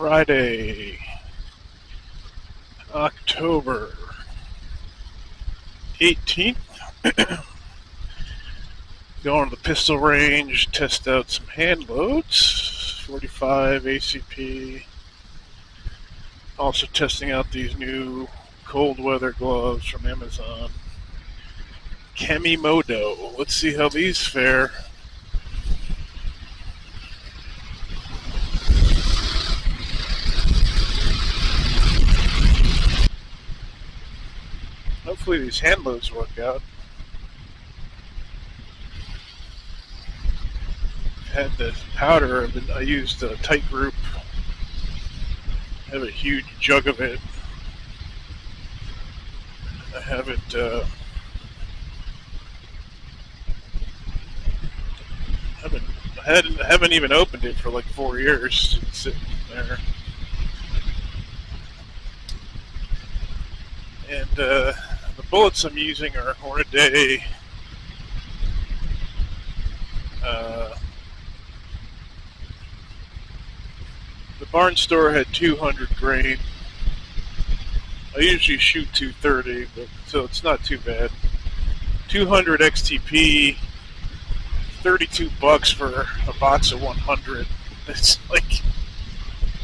Friday, October 18th. Going to the pistol range, test out some hand loads, 45 ACP. Also testing out these new cold weather gloves from Amazon. Kemimoto. Let's see how these fare. Hopefully these hand loads work out. Had the powder, I used a tight group. I have a huge jug of it. I haven't even opened it for like 4 years. It's sitting there. And the bullets I'm using are Hornaday the barn store had 200 grain. I usually shoot 230, so it's not too bad. 200 XTP, $32 for a box of 100. It's like,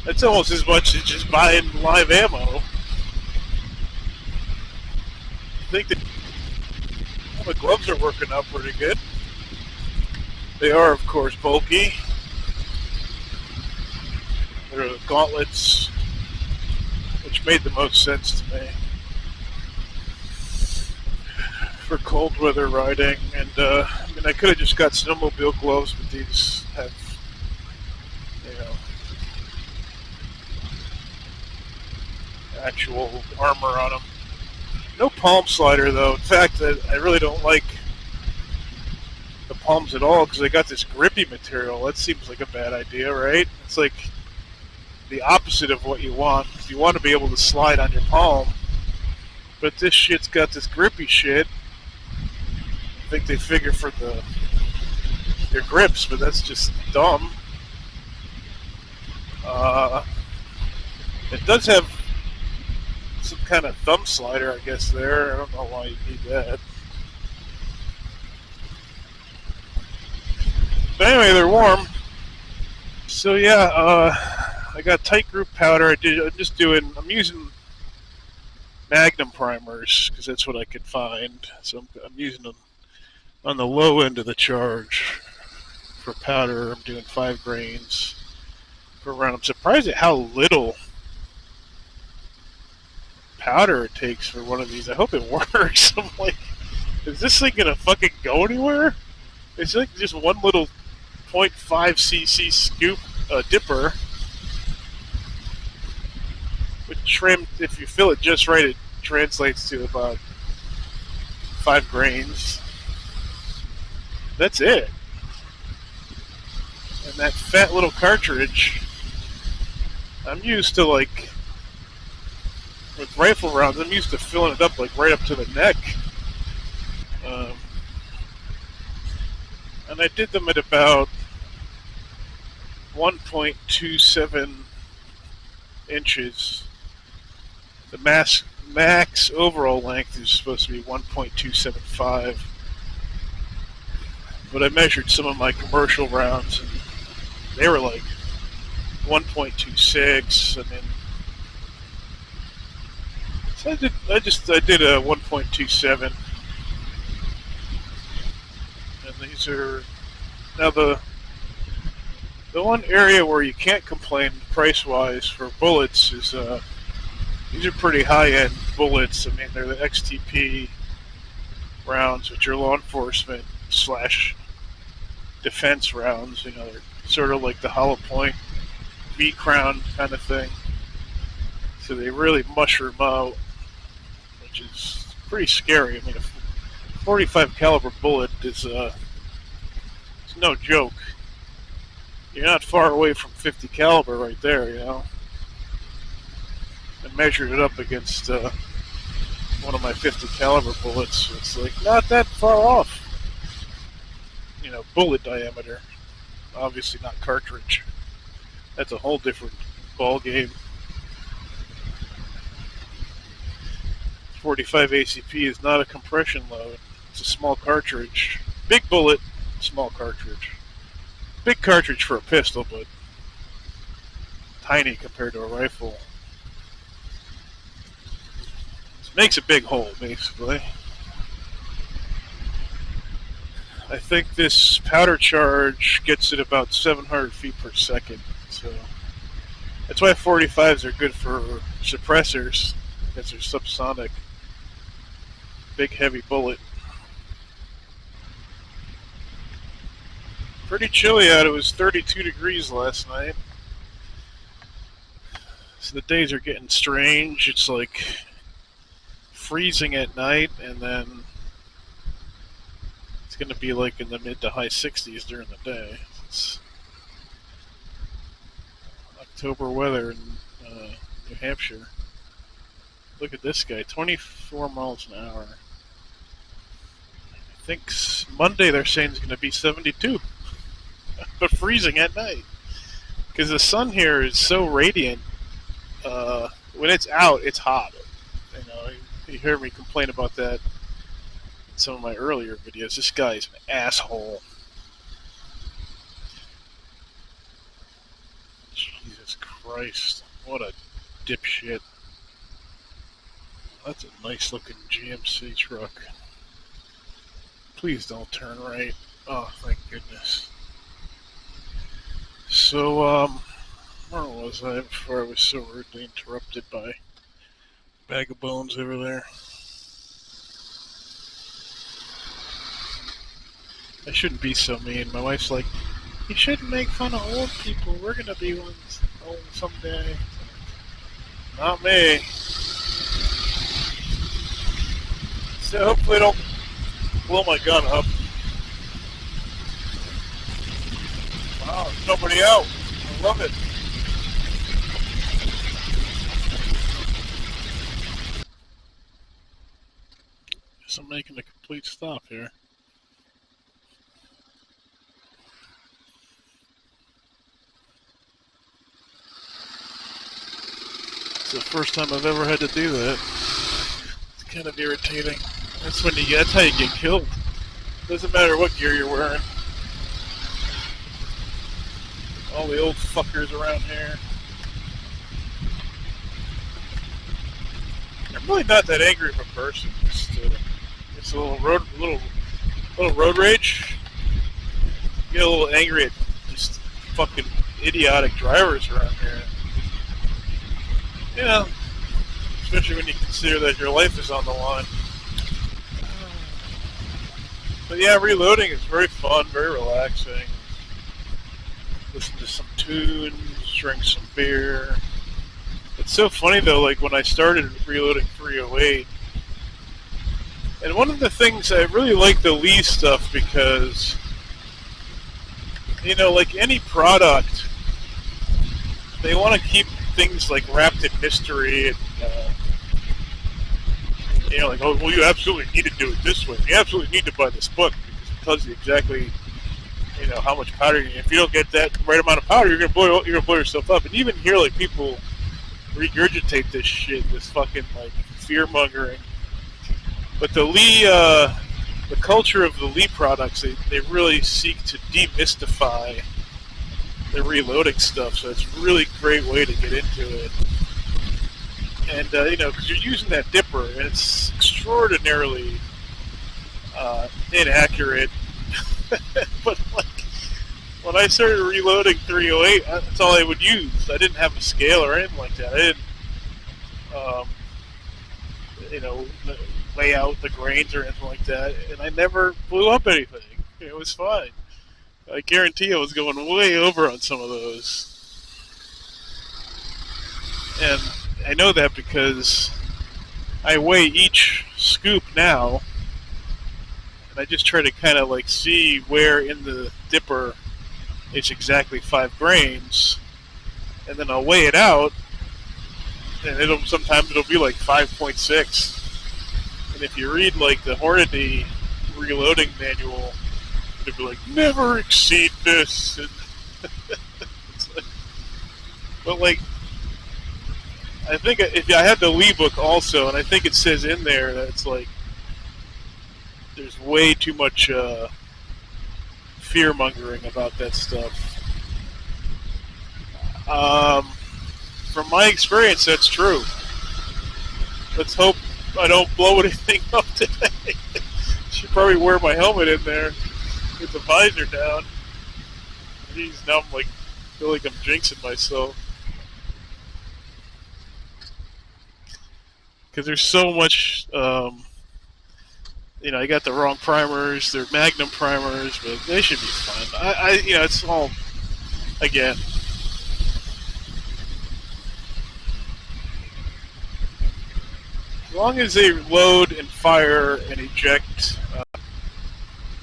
that's almost as much as just buying live ammo. I think that the gloves are working out pretty good. They are, of course, bulky. They're the gauntlets, which made the most sense to me for cold weather riding. And I could have just got snowmobile gloves, but these have, actual armor on them. No palm slider though. In fact, I really don't like the palms at all because they got this grippy material. That seems like a bad idea, right? It's like the opposite of what you want. You want to be able to slide on your palm, but this shit's got this grippy shit. I think they figure for their grips, but that's just dumb. It does have some kind of thumb slider, I guess, there. I don't know why you need that. But anyway, they're warm. So yeah, I got tight group powder. I'm using Magnum primers because that's what I could find. So I'm using them on the low end of the charge for powder. I'm doing 5 grains per round. I'm surprised at how little powder it takes for one of these. I hope it works. I'm like, is this thing gonna fucking go anywhere? It's like just one little 0.5 cc scoop dipper. With trim, if you fill it just right, it translates to about 5 grains. That's it. And that fat little cartridge, I'm used to like, with rifle rounds, I'm used to filling it up like right up to the neck. And I did them at about 1.27 inches. The max overall length is supposed to be 1.275. But I measured some of my commercial rounds, and they were like 1.26. I mean, so I did a 1.27, and these are now the one area where you can't complain price wise for bullets is these are pretty high end bullets. I mean, they're the XTP rounds, which are law enforcement / defense rounds. They're sort of like the hollow point V crown kind of thing. So they really mushroom out, which is pretty scary. I mean, a 45 caliber bullet is it's no joke. You're not far away from 50 caliber right there, I measured it up against one of my 50 caliber bullets. It's like not that far off. Bullet diameter. Obviously not cartridge. That's a whole different ball game. 45 ACP is not a compression load. It's a small cartridge. Big bullet, small cartridge. Big cartridge for a pistol, but tiny compared to a rifle. It makes a big hole, basically. I think this powder charge gets it about 700 feet per second. So that's why 45s are good for suppressors, because they're subsonic. Big heavy bullet. Pretty chilly out. It was 32 degrees last night. So the days are getting strange. It's like freezing at night, and then it's going to be like in the mid to high 60s during the day. It's October weather in New Hampshire. Look at this guy, 24 miles an hour. I think Monday they're saying it's going to be 72, but freezing at night. Because the sun here is so radiant. When it's out, it's hot. You know, you hear me complain about that in some of my earlier videos. This guy's an asshole. Jesus Christ, what a dipshit. That's a nice looking GMC truck. Please don't turn right. Oh, thank goodness. So, where was I before I was so rudely interrupted by a bag of bones over there? I shouldn't be so mean. My wife's like, you shouldn't make fun of old people. We're going to be ones old someday. Not me. So hopefully I don't blow my gun up. Wow, there's nobody out. I love it. Guess I'm making a complete stop here. It's the first time I've ever had to do that. It's kind of irritating. That's how you get killed. Doesn't matter what gear you're wearing. All the old fuckers around here. I'm really not that angry of a person. It's a little road rage. Get a little angry at just fucking idiotic drivers around here. You know, especially when you consider that your life is on the line. But yeah, reloading is very fun, very relaxing. Listen to some tunes, drink some beer. It's so funny though, like when I started reloading 308, and one of the things I really like the Lee stuff because, you know, like any product, they want to keep things like wrapped in mystery and, you know, like, oh, well, you absolutely need to do it this way. You absolutely need to buy this book because it tells you exactly, you know, how much powder you need. If you don't get that right amount of powder, you're gonna blow yourself up. And even here, like, people regurgitate this shit, this fucking like fear mongering. But the Lee, the culture of the Lee products, they really seek to demystify the reloading stuff. So it's a really great way to get into it. And you know, because you're using that dipper, and it's extraordinarily inaccurate. But like when I started reloading 308, that's all I would use. I didn't have a scale or anything like that. I didn't, you know, lay out the grains or anything like that, and I never blew up anything. It was fine. I guarantee I was going way over on some of those. And I know that because I weigh each scoop now, and I just try to kind of like see where in the dipper it's exactly 5 grains, and then I'll weigh it out, and sometimes it'll be like 5.6. And if you read like the Hornady reloading manual, it'll be like never exceed this. And but like I think if I had the Lee book also, and I think it says in there that it's like there's way too much fear mongering about that stuff. Um, from my experience, that's true. Let's hope I don't blow anything up today. Should probably wear my helmet in there with the visor down. Jeez, now I'm like feel like I'm jinxing myself because there's so much. I got the wrong primers. They're Magnum primers, but they should be fine. It's all again. As long as they load and fire and eject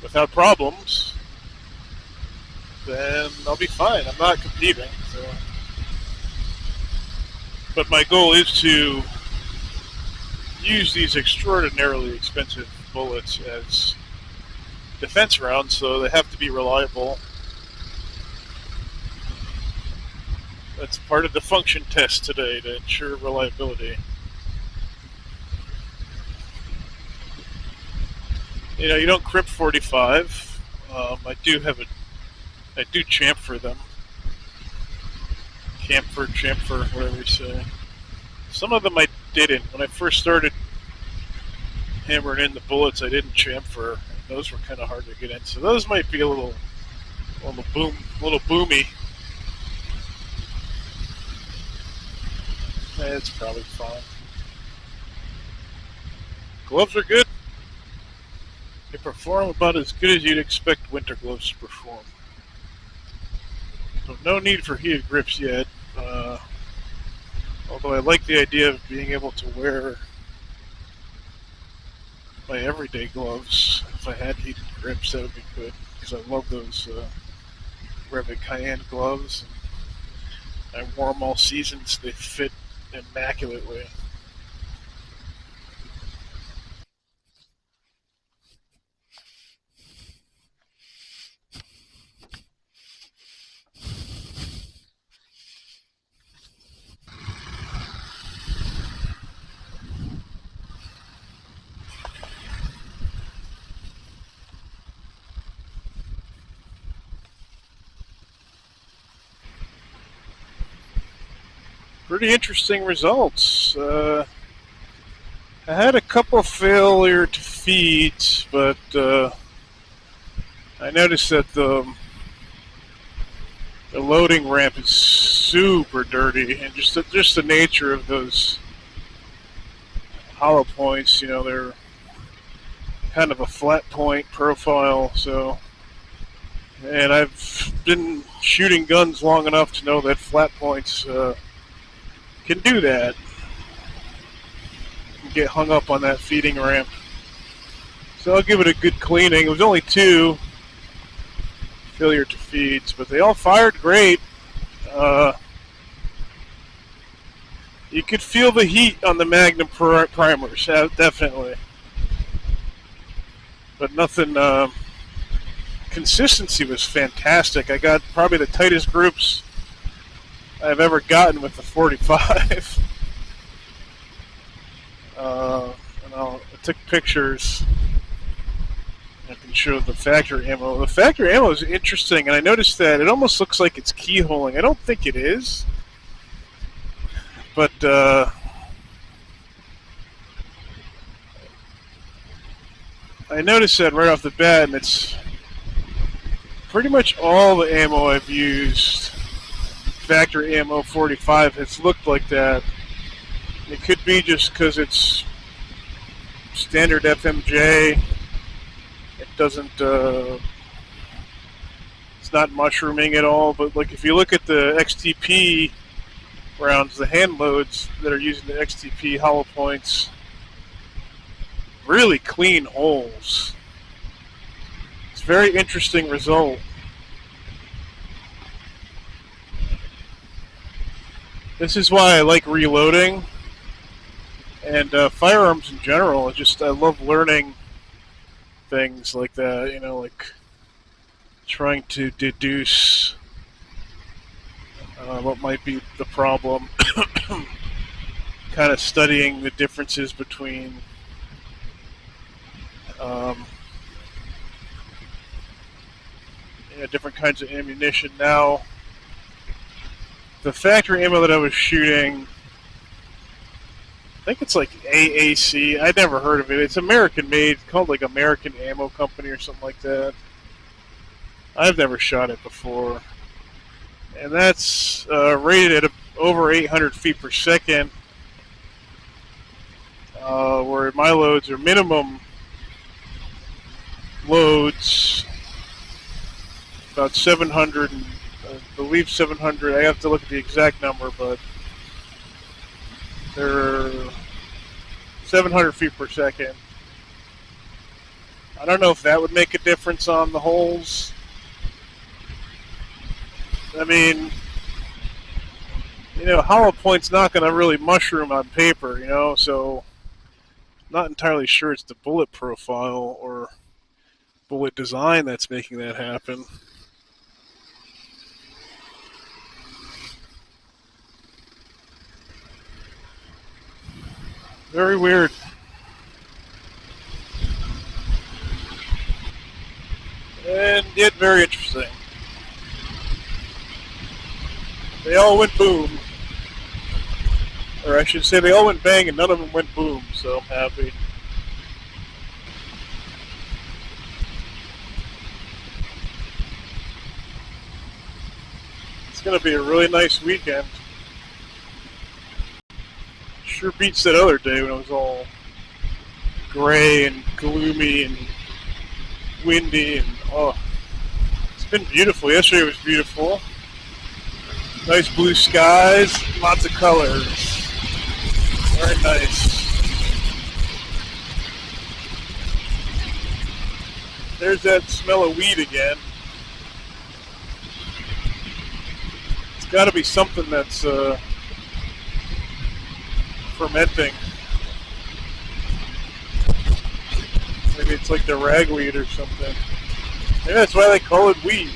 without problems, then I'll be fine. I'm not competing. So. But my goal is to use these extraordinarily expensive bullets as defense rounds, so they have to be reliable. That's part of the function test today to ensure reliability. You don't crimp 45. I do chamfer them. Chamfer, whatever you say. Some of them I didn't. When I first started hammering in the bullets, I didn't chamfer. Those were kind of hard to get in. So those might be a little boomy. It's probably fine. Gloves are good. They perform about as good as you'd expect winter gloves to perform. So no need for heated grips yet. Although I like the idea of being able to wear my everyday gloves. If I had heated grips, that would be good. Because I love those Revit Cayenne gloves. I wore them all season, so they fit immaculately. Pretty interesting results. I had a couple failure to feeds, but I noticed that the loading ramp is super dirty, and just the nature of those hollow points, they're kind of a flat point profile. So, and I've been shooting guns long enough to know that flat points can do that. Get hung up on that feeding ramp. So I'll give it a good cleaning. It was only 2 failure to feeds, but they all fired great. You could feel the heat on the Magnum primers, definitely. But nothing. Consistency was fantastic. I got probably the tightest groups I've ever gotten with the 45. I took pictures. I can show the factory ammo. The factory ammo is interesting, and I noticed that it almost looks like it's keyholing. I don't think it is, but I noticed that right off the bat, and it's pretty much all the ammo I've used. Factory ammo 45 has looked like that. It could be just because it's standard FMJ. It doesn't. It's not mushrooming at all. But like if you look at the XTP rounds, the hand loads that are using the XTP hollow points, really clean holes. It's a very interesting result. This is why I like reloading and firearms in general. I love learning things like that, like trying to deduce what might be the problem. kind of studying the differences between um, different kinds of ammunition. Now, the factory ammo that I was shooting, I think it's like AAC. I'd never heard of it. It's American made, called like American Ammo Company or something like that. I've never shot it before. And that's rated at over 800 feet per second, where my loads are minimum loads, about 700, I believe 700. I have to look at the exact number, but they're 700 feet per second. I don't know if that would make a difference on the holes. I mean, hollow point's not going to really mushroom on paper, so I'm not entirely sure it's the bullet profile or bullet design that's making that happen. Very weird. And yet very interesting. They all went boom. Or I should say they all went bang and none of them went boom, so I'm happy. It's going to be a really nice weekend. Sure beats that other day when it was all gray and gloomy and windy and it's been beautiful. Yesterday was beautiful. Nice blue skies, lots of colors. Very nice. There's that smell of weed again. It's got to be something that's fermenting. Maybe it's like the ragweed or something. Maybe that's why they call it weed.